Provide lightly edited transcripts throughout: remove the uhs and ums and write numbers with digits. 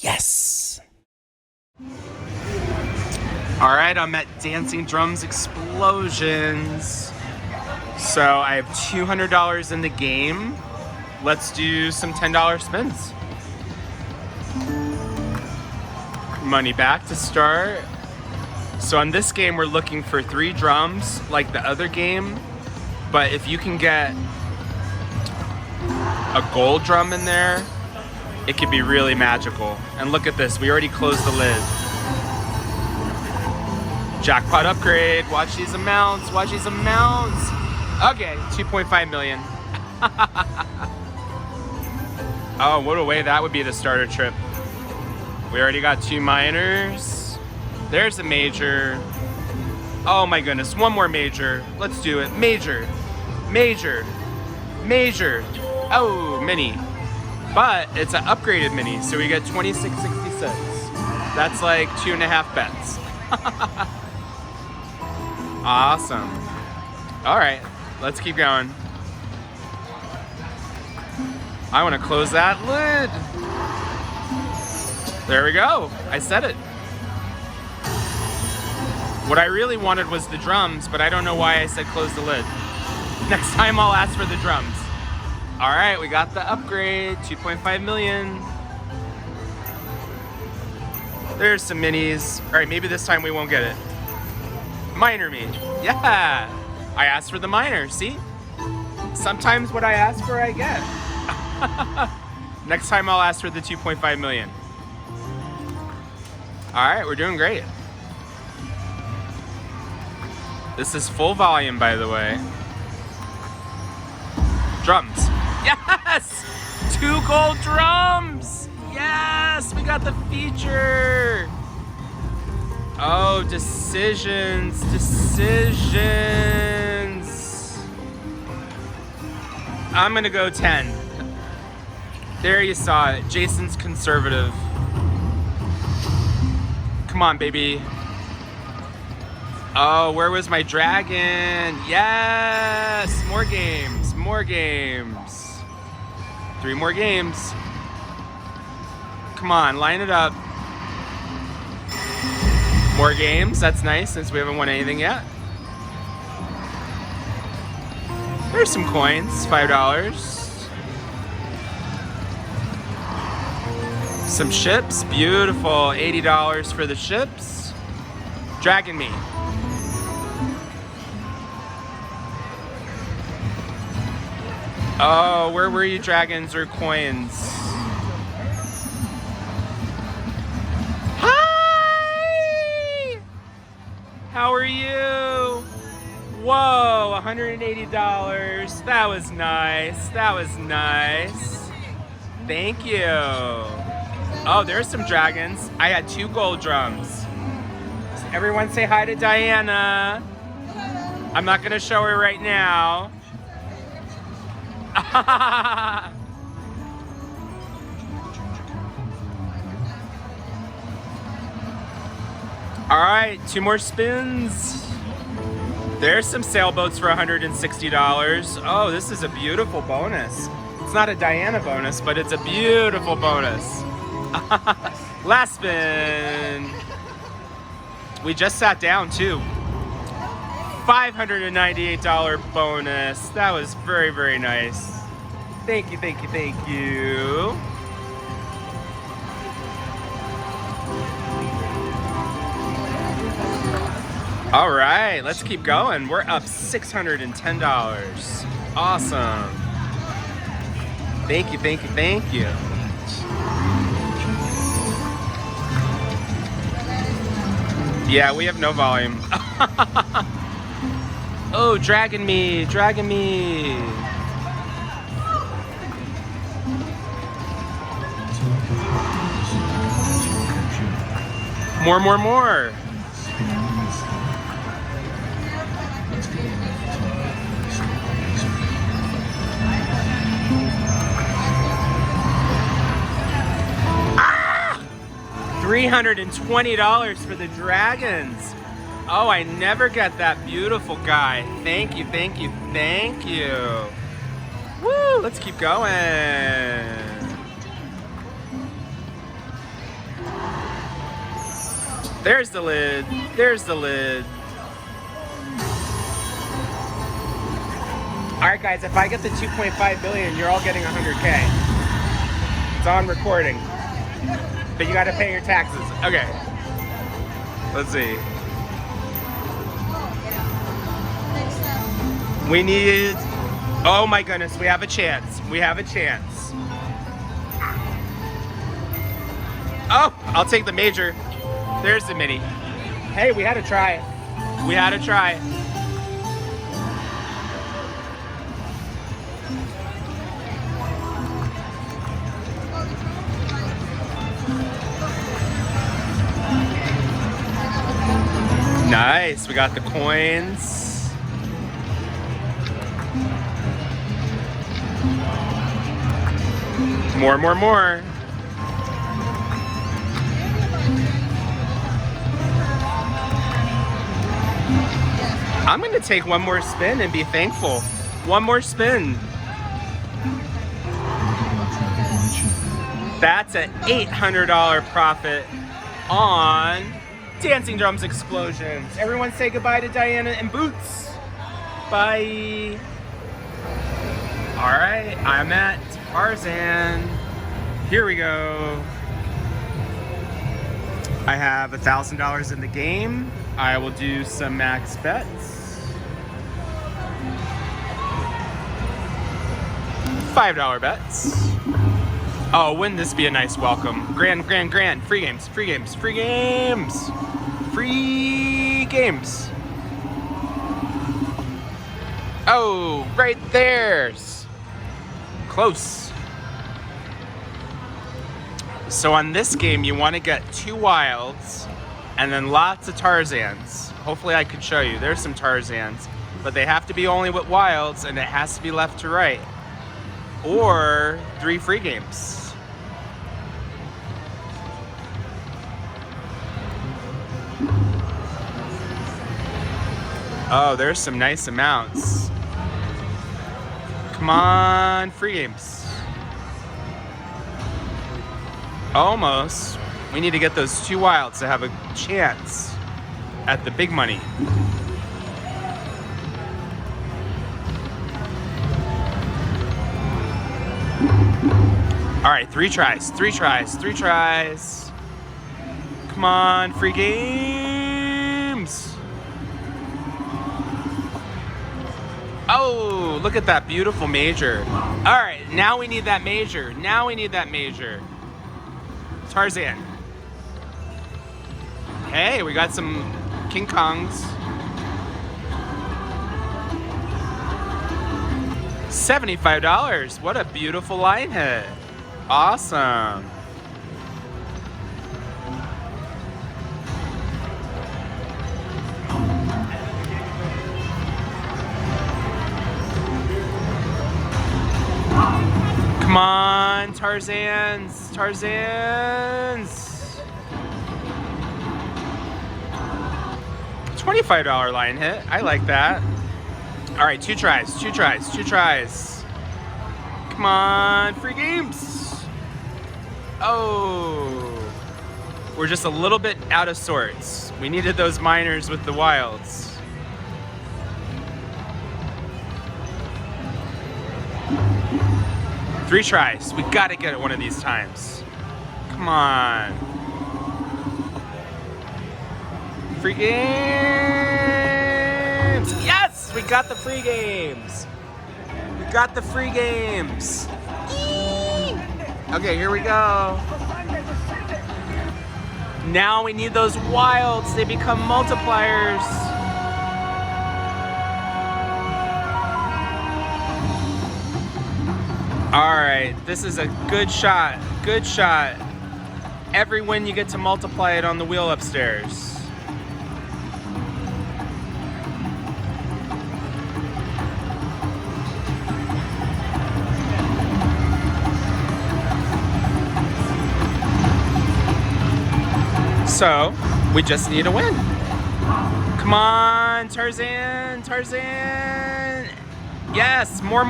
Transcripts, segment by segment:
Yes! Alright, I'm at Dancing Drums Explosions. So I have $200 in the game. Let's do some $10 spins. Money back to start. So on this game, we're looking for 3 drums like the other game. But if you can get a gold drum in there, it could be really magical. And look at this, we already closed the lid. Jackpot upgrade, watch these amounts, watch these amounts. Okay, 2.5 million. Oh, what a way that would be the starter trip. We already got 2 minors. There's a major. Oh my goodness, one more major. Let's do it, major, major, major. Oh, mini. But it's an upgraded mini, so we get 2666. That's like 2.5 bets. Awesome. All right, let's keep going. I want to close that lid. There we go. I said it. What I really wanted was the drums, but I don't know why I said close the lid. Next time I'll ask for the drums. All right, we got the upgrade, 2.5 million. There's some minis. All right, maybe this time we won't get it. Minor me. Yeah, I asked for the minor, see? Sometimes what I ask for, I get. Next time I'll ask for the 2.5 million. All right, we're doing great. This is full volume, by the way. Drums. Yes! 2 gold drums! Yes! We got the feature! Oh, decisions, decisions. I'm gonna go 10. There you saw it. Jason's conservative. Come on, baby. Oh, where was my dragon? Yes! More games, more games. 3 more games. Come on, line it up. More games, that's nice since we haven't won anything yet. There's some coins, $5. Some ships, beautiful, $80 for the ships. Dragon me. Oh, where were you, dragons or coins? Hi! How are you? Whoa, $180. That was nice. That was nice. Thank you. Oh, there's some dragons. I had 2 gold drums. Everyone say hi to Diana. I'm not gonna show her right now. All right, 2 more spins. There's some sailboats for $160. Oh, this is a beautiful bonus. It's not a Diana bonus, but it's a beautiful bonus. Last spin. We just sat down too. $598 bonus. That was very, very nice. Thank you, thank you, thank you. All right, let's keep going. We're up $610. Awesome. Thank you, thank you, thank you. Yeah, we have no volume. Oh, dragging me, dragging me. More, more, more. $320 for the dragons. Oh, I never get that beautiful guy. Thank you, thank you, thank you. Woo, let's keep going. There's the lid. There's the lid. All right, guys, if I get the 2.5 billion, you're all getting 100K. It's on recording. But you got to pay your taxes. Okay. Let's see. We need... Oh my goodness, we have a chance. We have a chance. Oh, I'll take the major. There's the mini. Hey, we had to try. We had to try. Nice, we got the coins. More, more, more. I'm gonna take one more spin and be thankful. One more spin. That's an $800 profit on Dancing Drums Explosions. Everyone say goodbye to Diana and Boots. Bye. All right, I'm at Tarzan. Here we go. I have $1,000 in the game. I will do some max bets. $5 bets. Oh, wouldn't this be a nice welcome? Grand. Free games. Free games. Oh, right there's. Close. So on this game, you want to get 2 wilds and then lots of Tarzans. Hopefully I could show you. There's some Tarzans, but they have to be only with wilds and it has to be left to right. Or 3 free games. Oh, there's some nice amounts. Come on, free games. Almost. We need to get those 2 wilds to have a chance at the big money. All right, 3 tries. Come on, free games. Oh, look at that beautiful major. All right, now we need that major. Tarzan. Hey, we got some King Kongs. $75. What a beautiful line hit. Awesome. Come on, Tarzans. $25 line hit. I like that. All right, 2 tries. Come on, free games. Oh, we're just a little bit out of sorts. We needed those minors with the wilds. Three tries. We gotta get it one of these times. Come on. Free games. Yes, we got the free games. Eee! Okay, here we go. Now we need those wilds. They become multipliers. All right, this is a good shot. Every win you get to multiply it on the wheel upstairs. So, we just need a win. Come on, Tarzan. Yes, more.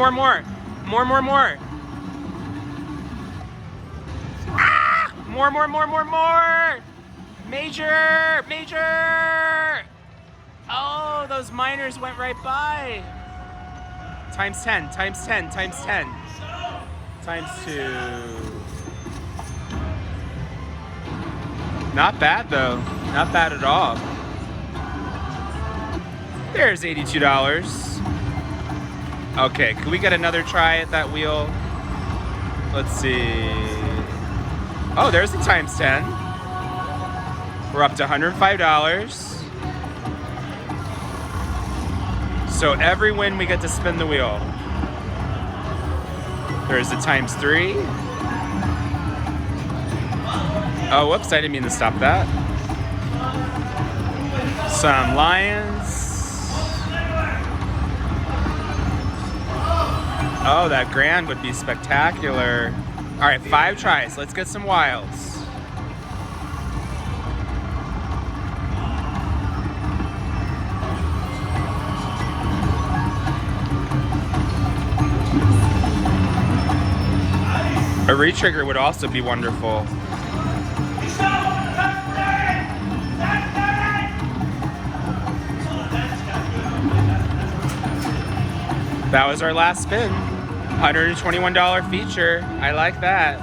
Ah! More. Major! Major! Oh, those minors went right by. Times 10, times 10, times 10. Times 2. Not bad though. Not bad at all. There's $82. Okay, can we get another try at that wheel? Let's see. Oh, there's the times 10. We're up to $105. So every win we get to spin the wheel. There's the times 3. Oh, whoops, I didn't mean to stop that. Some lions. Oh, that grand would be spectacular. All right, 5 tries. Let's get some wilds. A retrigger would also be wonderful. That was our last spin. $121 feature. I like that.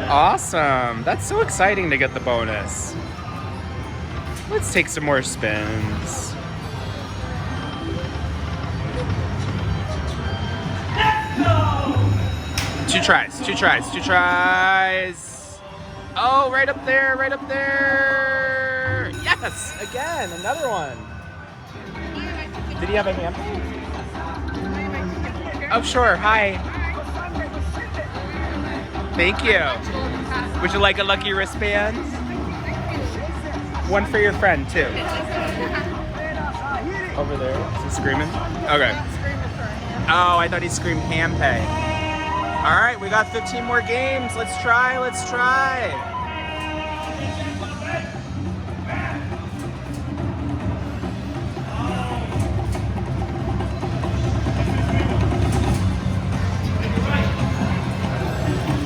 Awesome. That's so exciting to get the bonus. Let's take some more spins. Two tries. Oh, right up there, right up there. Yes, again, another one. Did he have a hand? Oh, sure, hi. Thank you. Would you like a lucky wristband? One for your friend, too. Over there, is he screaming? Okay. Oh, I thought he screamed hand pay. All right, we got 15 more games. Let's try, let's try.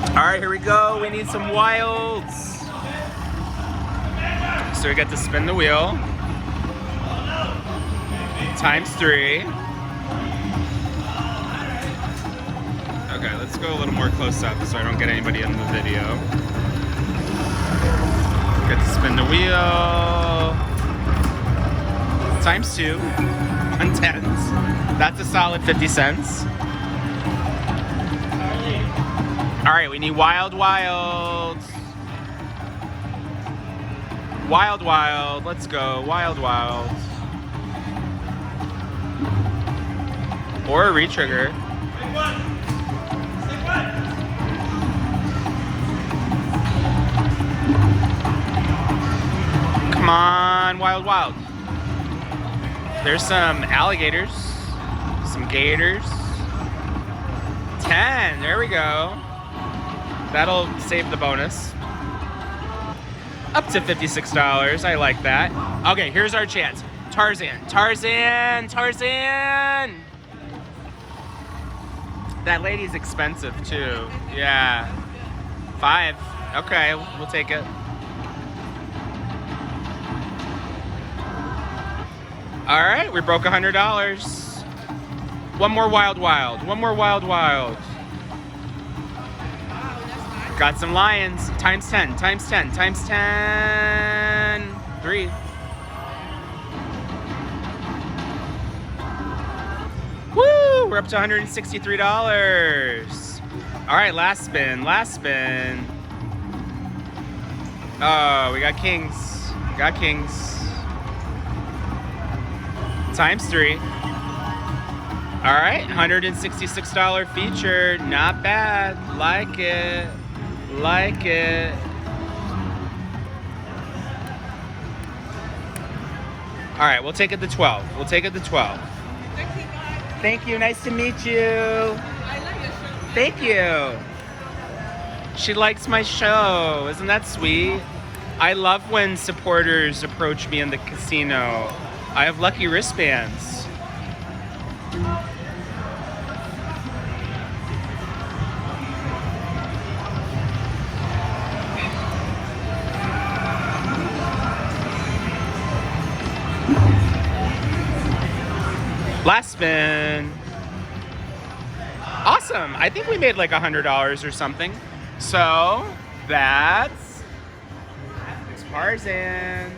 All right, here we go. We need some wilds. So we got to spin the wheel. Times 3. Okay, let's go a little more close up so I don't get anybody in the video. Get to spin the wheel. Times 2 on 10s. That's a solid 50 cents. All right, we need wild. Wild. Let's go. Wild. Or a retrigger. Come on, wild. There's some alligators, some gators. 10, there we go. That'll save the bonus. Up to $56, I like that. Okay, here's our chance. Tarzan. That lady's expensive too. Yeah. 5, okay, we'll take it. All right, we broke $100. One more wild. Got some lions. Times 10. 3. Woo! We're up to $163. All right, last spin. Oh, we got kings. Times 3. All right, $166 feature. Not bad. Like it. All right, we'll take it to 12. Thank you. Nice to meet you. I love your show. Thank you. She likes my show. Isn't that sweet? I love when supporters approach me in the casino. I have lucky wristbands. Last spin. Awesome. I think we made like $100 or something. So that's Tarzan.